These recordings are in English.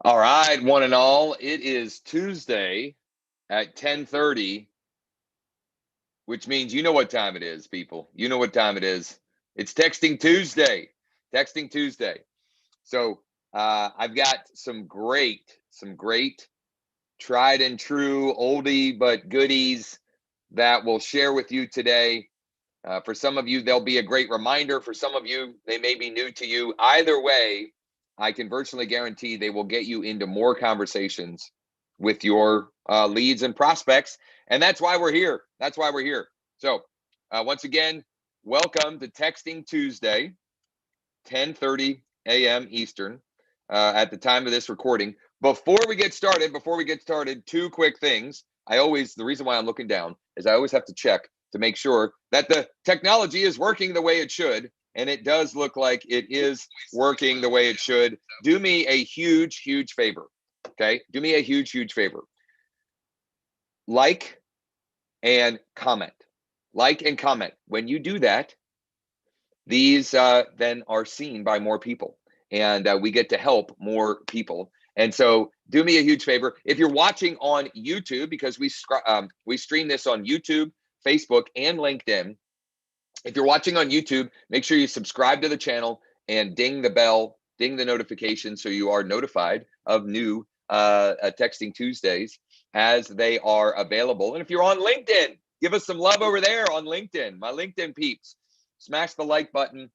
All right, one and all, it is Tuesday at 10:30, which means you know what time it is, people. You know what time it is. It's Texting Tuesday. Texting Tuesday. So I've got some great tried and true oldie but goodies that we'll share with you today. For some of you, they'll be a great reminder. For some of you, they may be new to you. Either way, I can virtually guarantee they will get you into more conversations with your leads and prospects. And that's why we're here. That's why we're here. So once again, welcome to Texting Tuesday, 10:30 a.m. Eastern at the time of this recording. Before we get started, two quick things. The reason why I'm looking down is I always have to check to make sure that the technology is working the way it should. And it does look like it is working the way it should. Do me a huge, huge favor. Okay. Do me a huge, huge favor. Like and comment. Like and comment. When you do that, these then are seen by more people, and we get to help more people. And so do me a huge favor. If you're watching on YouTube, because we stream this on YouTube, Facebook, and LinkedIn. If you're watching on YouTube, make sure you subscribe to the channel and ding the bell, ding the notification so you are notified of new Texting Tuesdays as they are available. And if you're on LinkedIn, give us some love over there on LinkedIn. My LinkedIn peeps, smash the like button.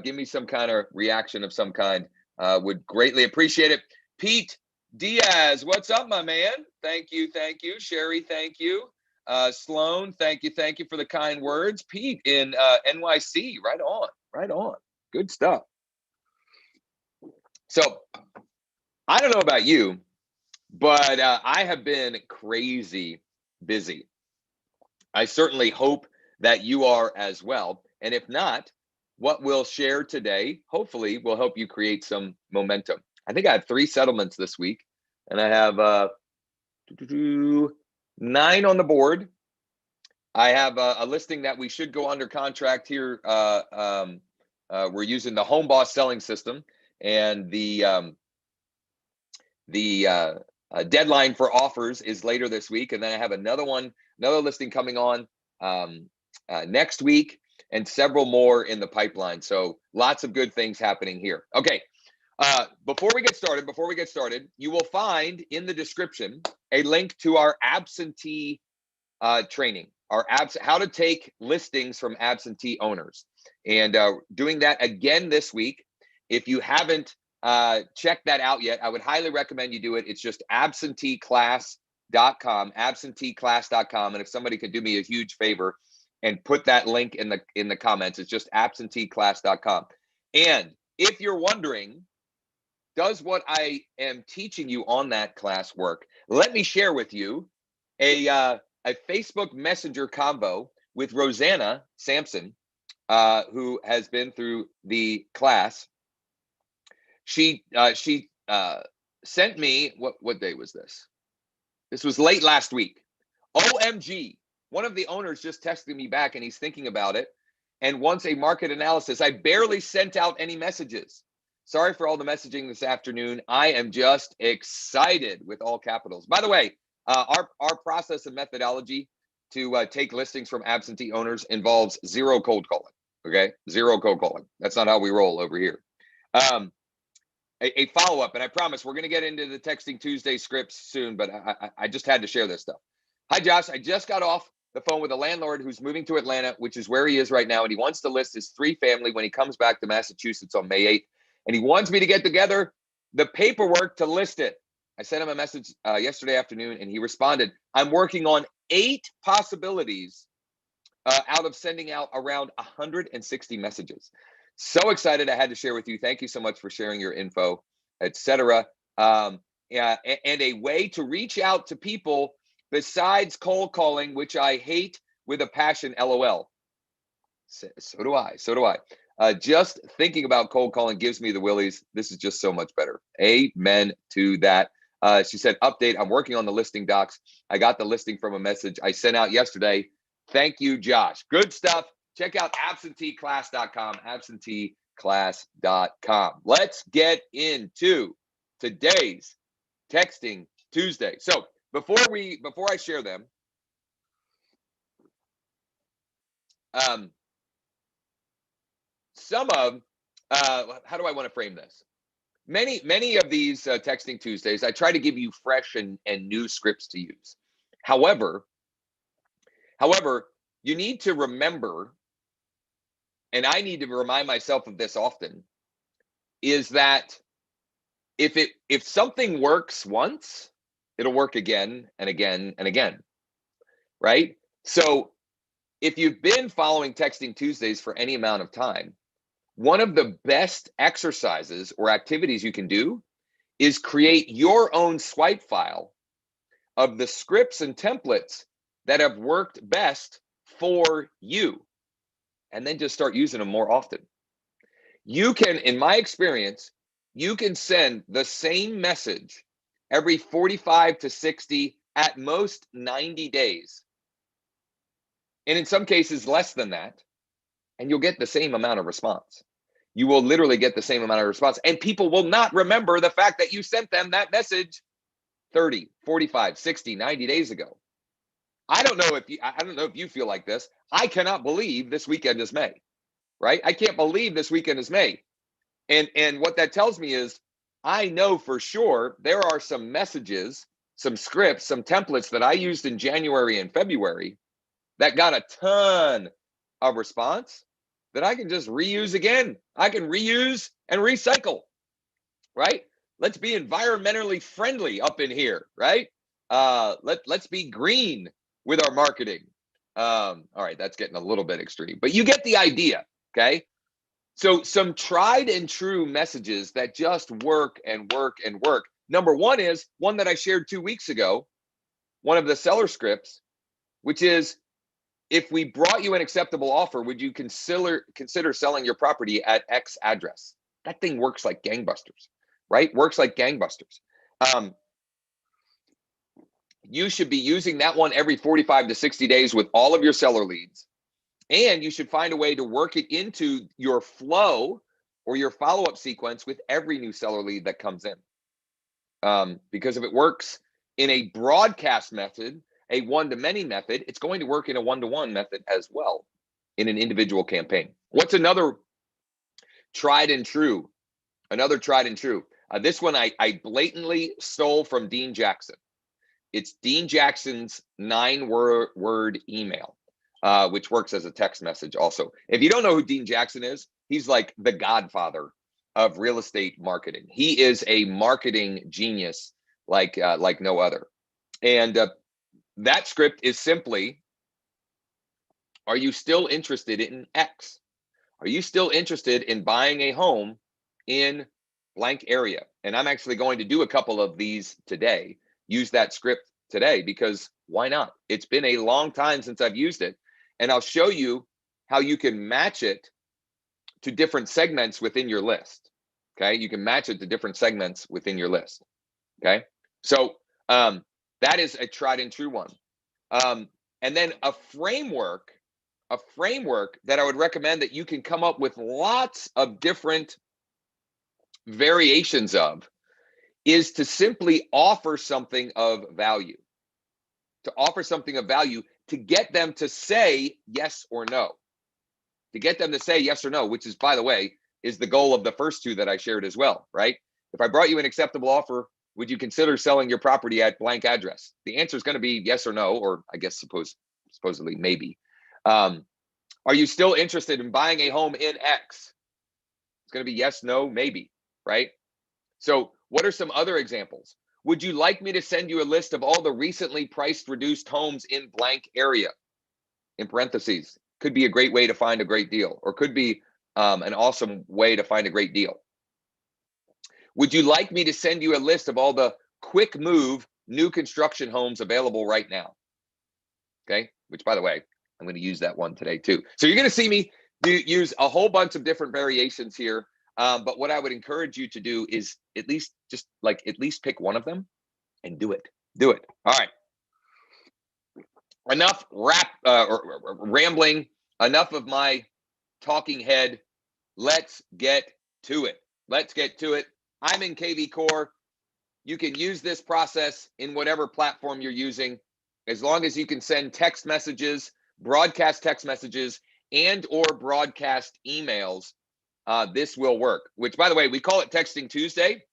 Give me some kind of reaction of some kind. Would greatly appreciate it. Pete Diaz, what's up, my man? Thank you. Sherry, thank you. Sloan, thank you for the kind words. Pete in NYC, right on. Good stuff. So I don't know about you, but I have been crazy busy. I certainly hope that you are as well. And if not, what we'll share today, hopefully, will help you create some momentum. I think I have 3 settlements this week, and I have 9 on the board. I have a listing that we should go under contract here. We're using the Home Boss selling system, and the deadline for offers is later this week. And then I have another listing coming on next week, and several more in the pipeline. So lots of good things happening here. Okay. Before we get started, you will find in the description a link to our absentee training, how to take listings from absentee owners, and doing that again this week. If you haven't checked that out yet, I would highly recommend you do it. It's just absenteeclass.com, absenteeclass.com. And if somebody could do me a huge favor and put that link in the comments, it's just absenteeclass.com. And if you're wondering, does what I am teaching you on that class work? Let me share with you a Facebook Messenger combo with Rosanna Sampson, who has been through the class. She sent me, what day was this? This was late last week. OMG, one of the owners just texted me back, and he's thinking about it and wants a market analysis. I barely sent out any messages. Sorry for all the messaging this afternoon. I am just excited with all capitals. By the way, our process and methodology to take listings from absentee owners involves zero cold calling. Okay, zero cold calling. That's not how we roll over here. A follow-up, and I promise we're going to get into the Texting Tuesday scripts soon, but I just had to share this stuff. Hi, Josh. I just got off the phone with a landlord who's moving to Atlanta, which is where he is right now, and he wants to list his 3-family when he comes back to Massachusetts on May 8th, and he wants me to get together the paperwork to list it. I sent him a message yesterday afternoon, and he responded, I'm working on 8 possibilities out of sending out around 160 messages. So excited I had to share with you. Thank you so much for sharing your info, etc. And a way to reach out to people besides cold calling, which I hate with a passion, LOL. So do I. Just thinking about cold calling gives me the willies. This is just so much better. Amen to that. She said, update, I'm working on the listing docs. I got the listing from a message I sent out yesterday. Thank you, Josh. Good stuff. Check out absenteeclass.com, absenteeclass.com. Let's get into today's Texting Tuesday. So before I share them, some of how do I want to frame this? Many of these Texting Tuesdays, I try to give you fresh and new scripts to use. However, you need to remember, and I need to remind myself of this often, is that if something works once, it'll work again and again and again, right? So if you've been following Texting Tuesdays for any amount of time, one of the best exercises or activities you can do is create your own swipe file of the scripts and templates that have worked best for you, and then just start using them more often. You can, in my experience, you can send the same message every 45 to 60, at most 90 days. And in some cases, less than that. And you'll get the same amount of response. You will literally get the same amount of response. And people will not remember the fact that you sent them that message 30, 45, 60, 90 days ago. I don't know if you feel like this. I cannot believe this weekend is May, right? I can't believe this weekend is May. And what that tells me is I know for sure there are some messages, some scripts, some templates that I used in January and February that got a ton of response that I can just reuse again. I can reuse and recycle, right? Let's be environmentally friendly up in here, right? Let's be green with our marketing. All right, that's getting a little bit extreme, but you get the idea, okay? So some tried and true messages that just work and work and work. Number one is one that I shared 2 weeks ago, one of the seller scripts, which is, if we brought you an acceptable offer, would you consider selling your property at X address? That thing works like gangbusters, right? Works like gangbusters. You should be using that one every 45 to 60 days with all of your seller leads. And you should find a way to work it into your flow or your follow-up sequence with every new seller lead that comes in. Because if it works in a broadcast method, a one-to-many method, it's going to work in a one-to-one method as well in an individual campaign. What's another tried and true? This one I blatantly stole from Dean Jackson. It's Dean Jackson's 9-word email, which works as a text message also. If you don't know who Dean Jackson is, he's like the godfather of real estate marketing. He is a marketing genius like no other. And that script is simply, are you still interested in X? Are you still interested in buying a home in blank area? And I'm actually going to do a couple of these today. Use that script today, because why not? It's been a long time since I've used it. And I'll show you how you can match it to different segments within your list. Okay, you can match it to different segments within your list. Okay, so that is a tried and true one. And then a framework that I would recommend that you can come up with lots of different variations of is to simply offer something of value. To offer something of value to get them to say yes or no. To get them to say yes or no, which is, by the way, is the goal of the first two that I shared as well, right? If I brought you an acceptable offer, would you consider selling your property at blank address? The answer is going to be yes or no, or I guess supposedly maybe. Are you still interested in buying a home in X? It's going to be yes, no, maybe, right? So what are some other examples? Would you like me to send you a list of all the recently priced reduced homes in blank area? In parentheses, could be a great way to find a great deal, or could be an awesome way to find a great deal. Would you like me to send you a list of all the quick move new construction homes available right now? Okay, which, by the way, I'm going to use that one today too. So you're going to see me use a whole bunch of different variations here. But what I would encourage you to do is at least pick one of them and do it. Do it. All right. Enough rambling. Enough of my talking head. Let's get to it. I'm in KV Core. you can use this process in whatever platform you're using, as long as you can send text messages, broadcast text messages, and or broadcast emails. This will work, which, by the way, we call it Texting Tuesday,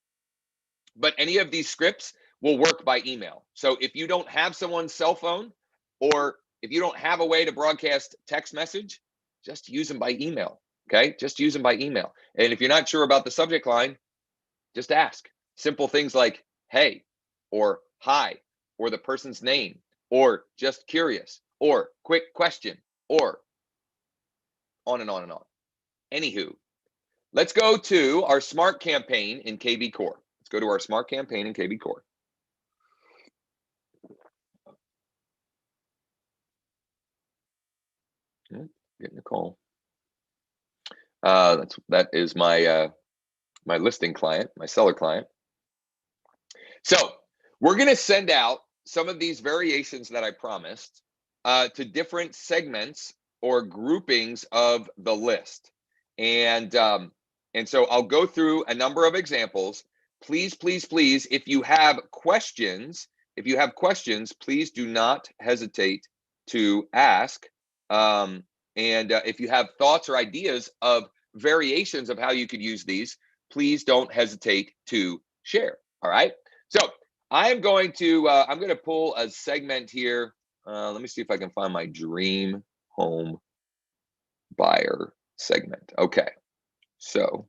but any of these scripts will work by email. So if you don't have someone's cell phone, or if you don't have a way to broadcast text message, just use them by email. Okay, just use them by email. And if you're not sure about the subject line, just ask simple things like hey, or hi, or the person's name, or just curious, or quick question, or on and on and on. Anywho, let's go to our smart campaign in KB Core. Let's go to our smart campaign in KB Core. Getting a call. That is my my listing client, my seller client. So we're going to send out some of these variations that I promised to different segments or groupings of the list, and so I'll go through a number of examples. Please, please, please, if you have questions, please do not hesitate to ask. And if you have thoughts or ideas of variations of how you could use these, please don't hesitate to share. All right. So I'm going to pull a segment here. Let me see if I can find my dream home buyer segment. Okay. So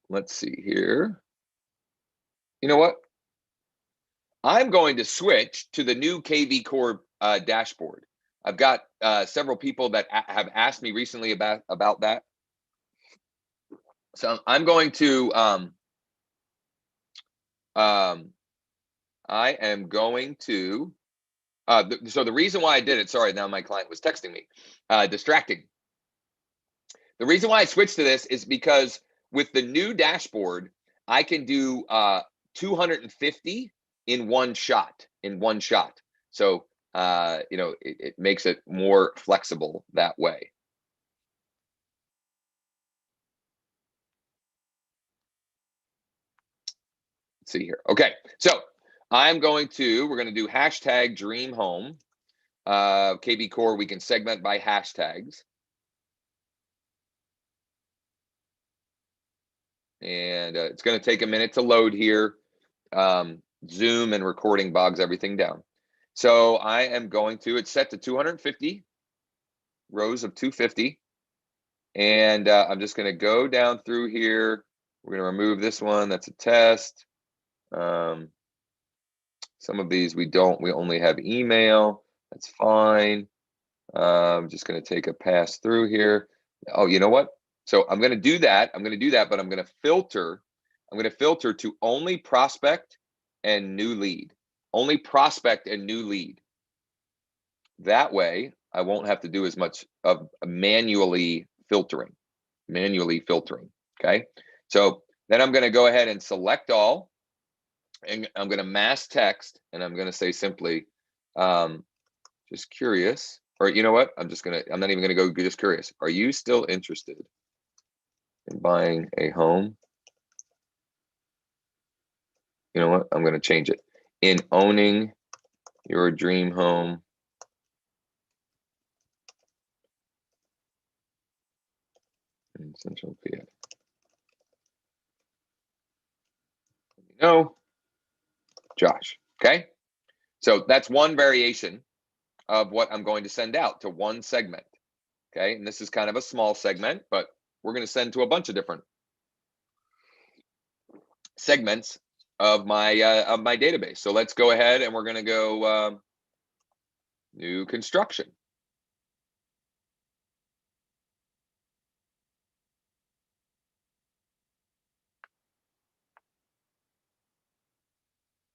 let's see here. You know what? I'm going to switch to the new KV Core dashboard. I've got several people that have asked me recently about that. So I'm going to I am going to so the reason why I did it, sorry, now my client was texting me, distracting. The reason why I switched to this is because with the new dashboard, I can do 250 in one shot. So it makes it more flexible that way. Let's see here. Okay, so we're going to do hashtag dream home. KB Core, we can segment by hashtags. And it's going to take a minute to load here. Zoom and recording bogs everything down. So I am going to, it's set to 250 rows of 250. And I'm just going to go down through here. We're going to remove this one. That's a test. Some of these we only have email. That's fine. I'm just going to take a pass through here. Oh, you know what? So I'm going to do that. But I'm going to filter. To only prospect and new lead. Only prospect and new lead. That way, I won't have to do as much of manually filtering. Okay. So then I'm going to go ahead and select all, and I'm going to mass text, and I'm going to say simply, just curious, or you know what? I'm not even going to go just curious. Are you still interested in buying a home? You know what? I'm going to change it. In owning your dream home in Central PA. No, Josh. Okay. So that's one variation of what I'm going to send out to one segment. Okay. And this is kind of a small segment, but we're going to send to a bunch of different segments of my database. So let's go ahead and we're going to go new construction.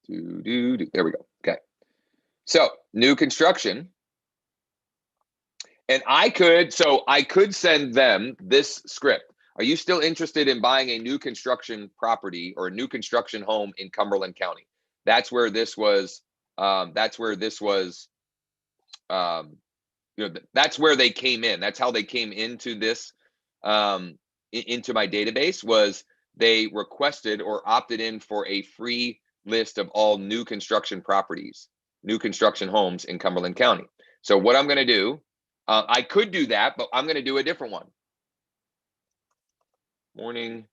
There we go. Okay. So new construction. And I could send them this script. Are you still interested in buying a new construction property or a new construction home in Cumberland County? That's where this was. That's where they came in. That's how they came into this into my database was they requested or opted in for a free list of all new construction properties, new construction homes in Cumberland County. So what I'm going to do, I could do that, but I'm going to do a different one. Morning.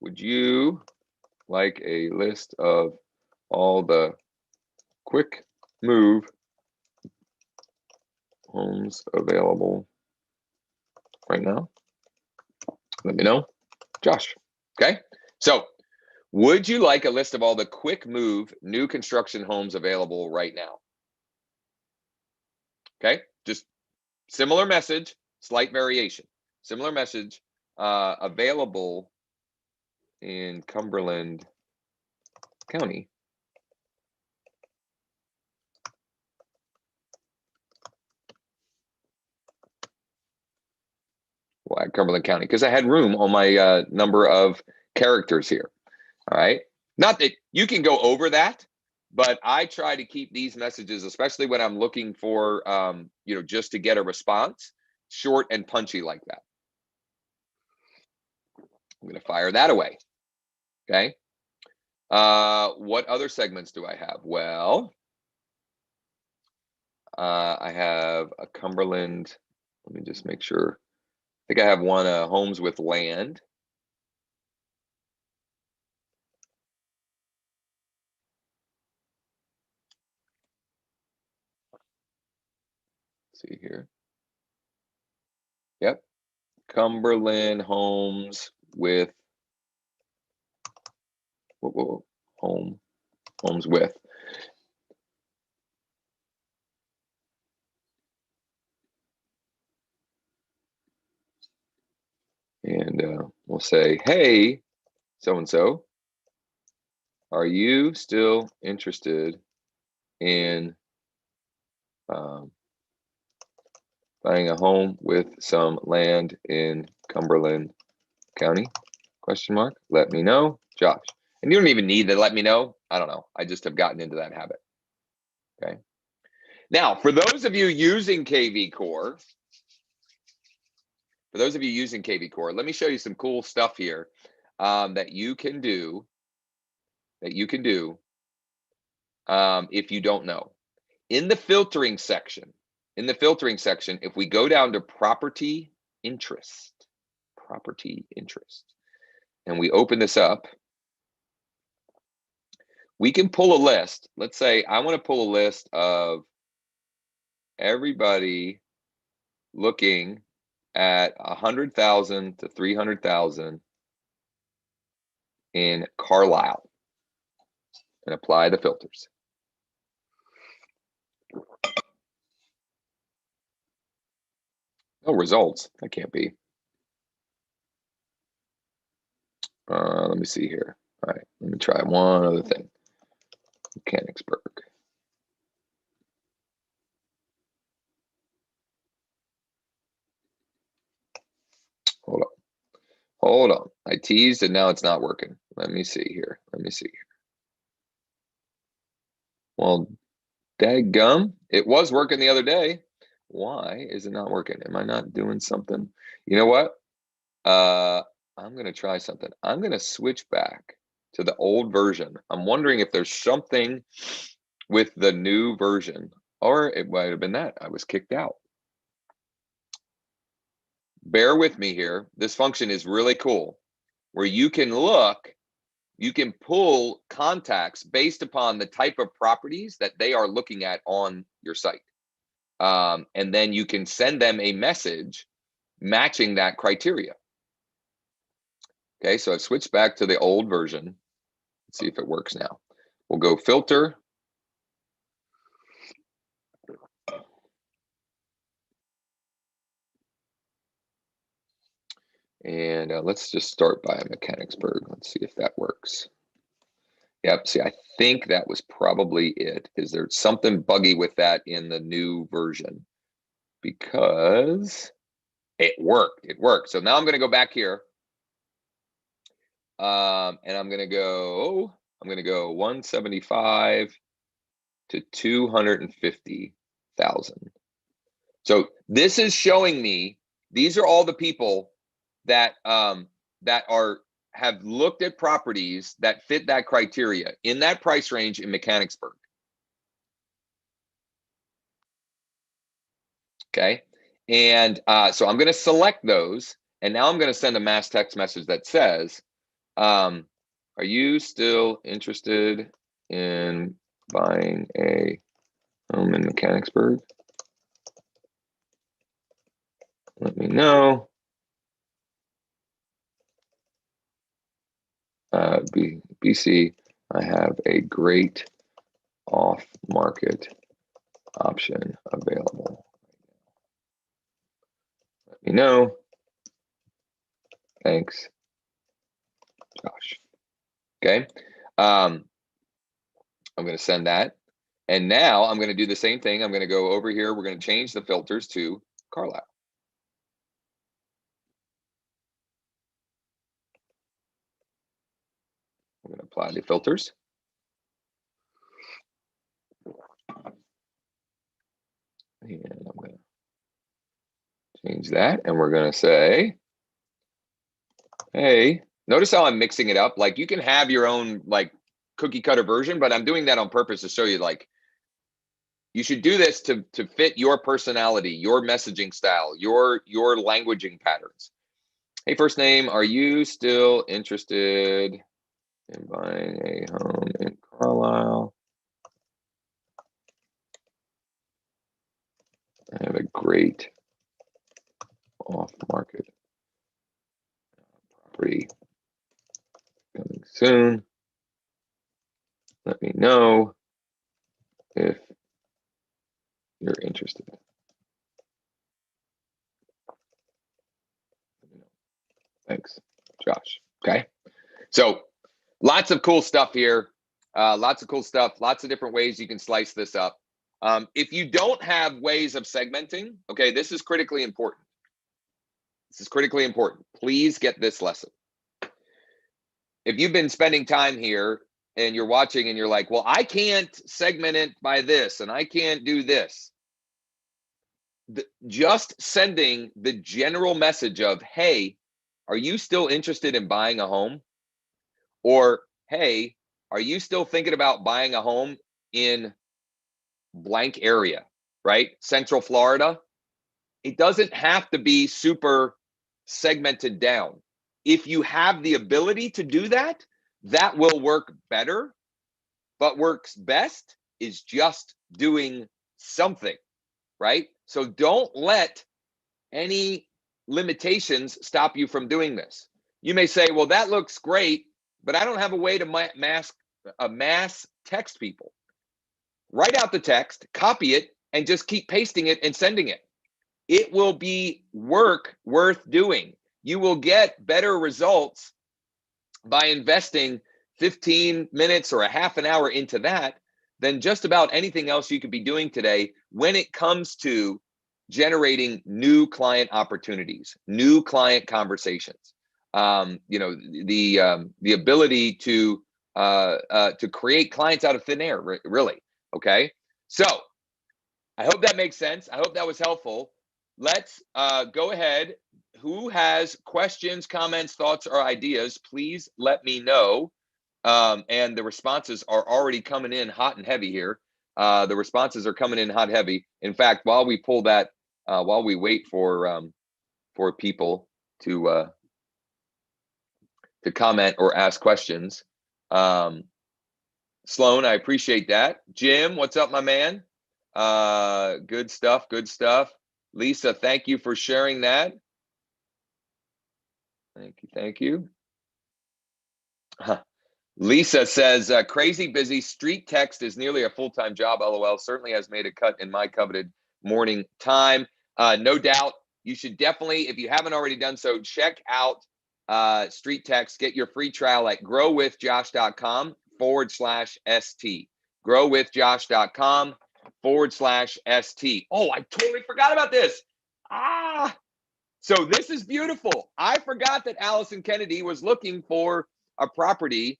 Would you like a list of all the quick move homes available right now? Let me know, Josh. Okay. So would you like a list of all the quick move new construction homes available right now? Okay. Just similar message, slight variation. Similar message, available in Cumberland County. Well, at Cumberland County, because I had room on my number of characters here. All right. Not that you can go over that, but I try to keep these messages, especially when I'm looking for, just to get a response, short and punchy like that. I'm going to fire that away. Okay. What other segments do I have? Well, I have a Cumberland. Let me just make sure. I think I have one, homes with land. Let's see here. Yep. Cumberland homes with homes with. And we'll say, hey, so-and-so, are you still interested in buying a home with some land in Cumberland County? Question mark. Let me know, Josh. And you don't even need to let me know. I don't know. I just have gotten into that habit. Okay. Now, for those of you using KV Core, let me show you some cool stuff here that you can do. If you don't know. In the filtering section, if we go down to property interest, and we open this up, we can pull a list. Let's say I want to pull a list of everybody looking at 100,000 to 300,000 in Carlisle and apply the filters. No results. That can't be. Let me see here. All right, let me try one other thing. Mechanicsburg. Hold on. I teased and now it's not working. Let me see here. Well, dadgum, it was working the other day. Why is it not working? Am I not doing something? You know what? I'm going to try something. I'm going to switch back to the old version. I'm wondering if there's something with the new version, or it might have been that I was kicked out. Bear with me here. This function is really cool, where you can pull contacts based upon the type of properties that they are looking at on your site. And then you can send them a message matching that criteria. Okay, so I've switched back to the old version. Let's see if it works now. We'll go filter. And let's just start by Mechanicsburg. Let's see if that works. Yep, see, I think that was probably it. Is there something buggy with that in the new version? Because it worked. So now I'm going to go back here. And I'm going to go 175 to 250. So this is showing me, these are all the people that have looked at properties that fit that criteria in that price range in Mechanicsburg. Okay. And so I'm going to select those. And now I'm going to send a mass text message that says, are you still interested in buying a home in Mechanicsburg? Let me know. BC, I have a great off-market option available. Let me know. Thanks, Josh. Okay. I'm going to send that. And now I'm going to do the same thing. I'm going to go over here. We're going to change the filters to Carlisle. I'm going to apply the filters. And I'm going to change that. And we're going to say, hey, notice how I'm mixing it up. Like you can have your own like cookie cutter version, but I'm doing that on purpose to show you like, you should do this to fit your personality, your messaging style, your languaging patterns. Hey, first name, are you still interested in buying a home in Carlisle? I have a great off-market property coming soon. Let me know if you're interested. Thanks, Josh. Okay. So lots of cool stuff here. Lots of cool stuff. Lots of different ways you can slice this up. If you don't have ways of segmenting, okay, this is critically important. This is critically important. Please get this lesson. If you've been spending time here and you're watching and you're like, well, I can't segment it by this and I can't do this. Just sending the general message of, hey, are you still interested in buying a home? Or, hey, are you still thinking about buying a home in blank area, right? Central Florida. It doesn't have to be super segmented down. If you have the ability to do that, that will work better. But works best is just doing something, right? So don't let any limitations stop you from doing this. You may say, well, that looks great, but I don't have a way to mass text people. Write out the text, copy it, and just keep pasting it and sending it. It will be work worth doing. You will get better results by investing 15 minutes or a half an hour into that than just about anything else you could be doing today when it comes to generating new client opportunities, new client conversations. The ability to create clients out of thin air, really. Okay, so I hope that makes sense. I hope that was helpful. Let's go ahead. Who has questions, comments, thoughts, or ideas? Please let me know. And the responses are already coming in hot and heavy here. The responses are coming in hot and heavy. In fact, while we pull that, while we wait for people to comment or ask questions, Sloan, I appreciate that. Jim, what's up, my man? Good stuff. Good stuff. Lisa, thank you for sharing that. Thank you. Thank you. Lisa says, crazy busy. Street text is nearly a full-time job. LOL. Certainly has made a cut in my coveted morning time. No doubt. You should definitely, if you haven't already done so, check out Street Text. Get your free trial at growwithjosh.com/ST. Growwithjosh.com/ST. Oh, I totally forgot about this. So this is beautiful. I forgot that Allison Kennedy was looking for a property.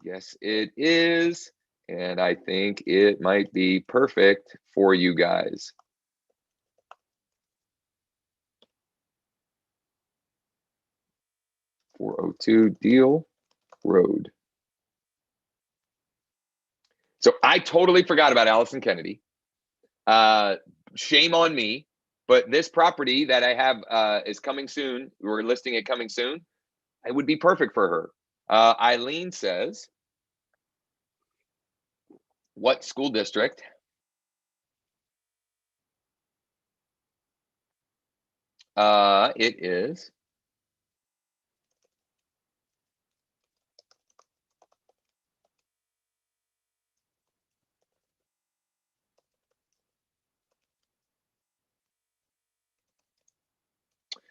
Yes, it is. And I think it might be perfect for you guys. .402 Deal Road. So I totally forgot about Allison Kennedy. Shame on me. But this property that I have is coming soon. We're listing it coming soon. It would be perfect for her. Eileen says, what school district? It is.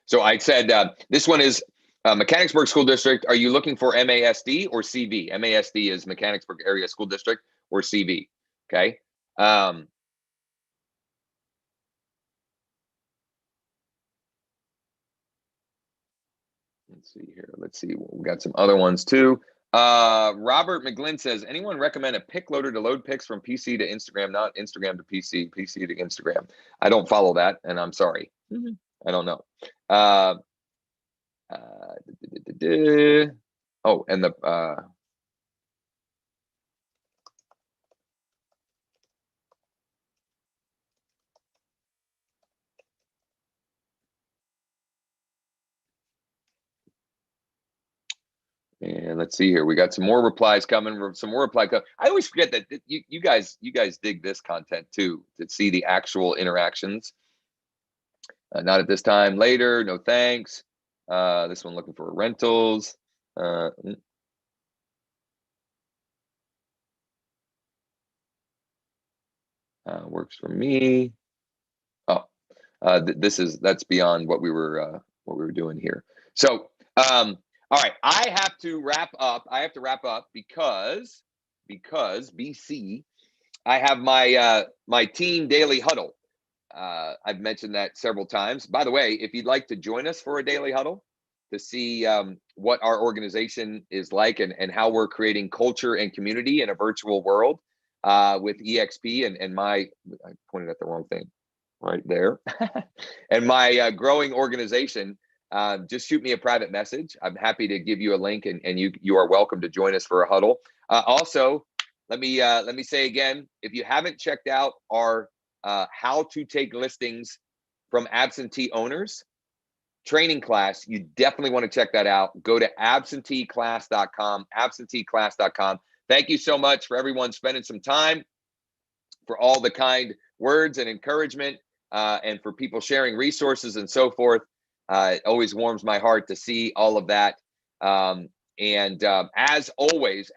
So I said, this one is Mechanicsburg School District. Are you looking for MASD or CV? MASD is Mechanicsburg Area School District, or CV. Okay. Let's see here. Let's see. We got some other ones too. Robert McGlynn says, anyone recommend a pick loader to load picks from PC to Instagram, not Instagram to PC, PC to Instagram? I don't follow that, and I'm sorry. I don't know. Oh, and the and let's see here. We got some more replies coming. Some more reply. I always forget that you guys dig this content too, to see the actual interactions. Not at this time. Later. No thanks. This one looking for rentals. Works for me. Oh, that's beyond what we were doing here. So, all right, I have to wrap up. Because BC, I have my team daily huddle. I've mentioned that several times. By the way, if you'd like to join us for a daily huddle to see what our organization is like and how we're creating culture and community in a virtual world with EXP and I pointed at the wrong thing right there, and my growing organization, just shoot me a private message. I'm happy to give you a link, and you are welcome to join us for a huddle. Also, let me say again, if you haven't checked out our how to take listings from absentee owners training class, you definitely want to check that out. Go to absenteeclass.com, absenteeclass.com. Thank you so much for everyone spending some time, for all the kind words and encouragement, and for people sharing resources and so forth. It always warms my heart to see all of that. As always,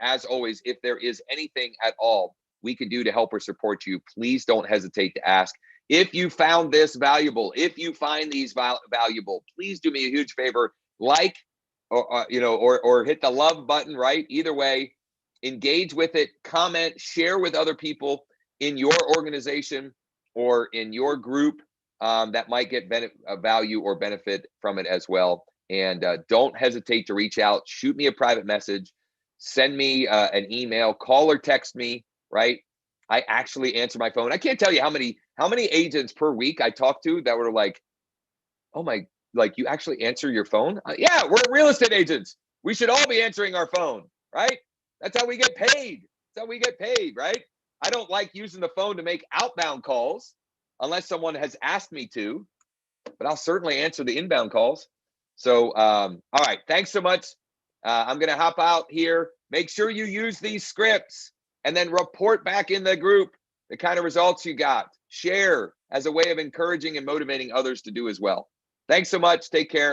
if there is anything at all we can do to help or support you, please don't hesitate to ask. If you found this valuable, if you find these valuable, please do me a huge favor, like, or hit the love button, right? Either way, engage with it, comment, share with other people in your organization or in your group that might get value or benefit from it as well. And don't hesitate to reach out, shoot me a private message, send me an email, call or text me, right? I actually answer my phone. I can't tell you how many agents per week I talk to that were like, oh my, like, you actually answer your phone? Yeah, we're real estate agents. We should all be answering our phone, right? That's how we get paid. That's how we get paid, right? I don't like using the phone to make outbound calls unless someone has asked me to, but I'll certainly answer the inbound calls. So, all right, thanks so much. I'm going to hop out here. Make sure you use these scripts and then report back in the group the kind of results you got. Share as a way of encouraging and motivating others to do as well. Thanks so much. Take care.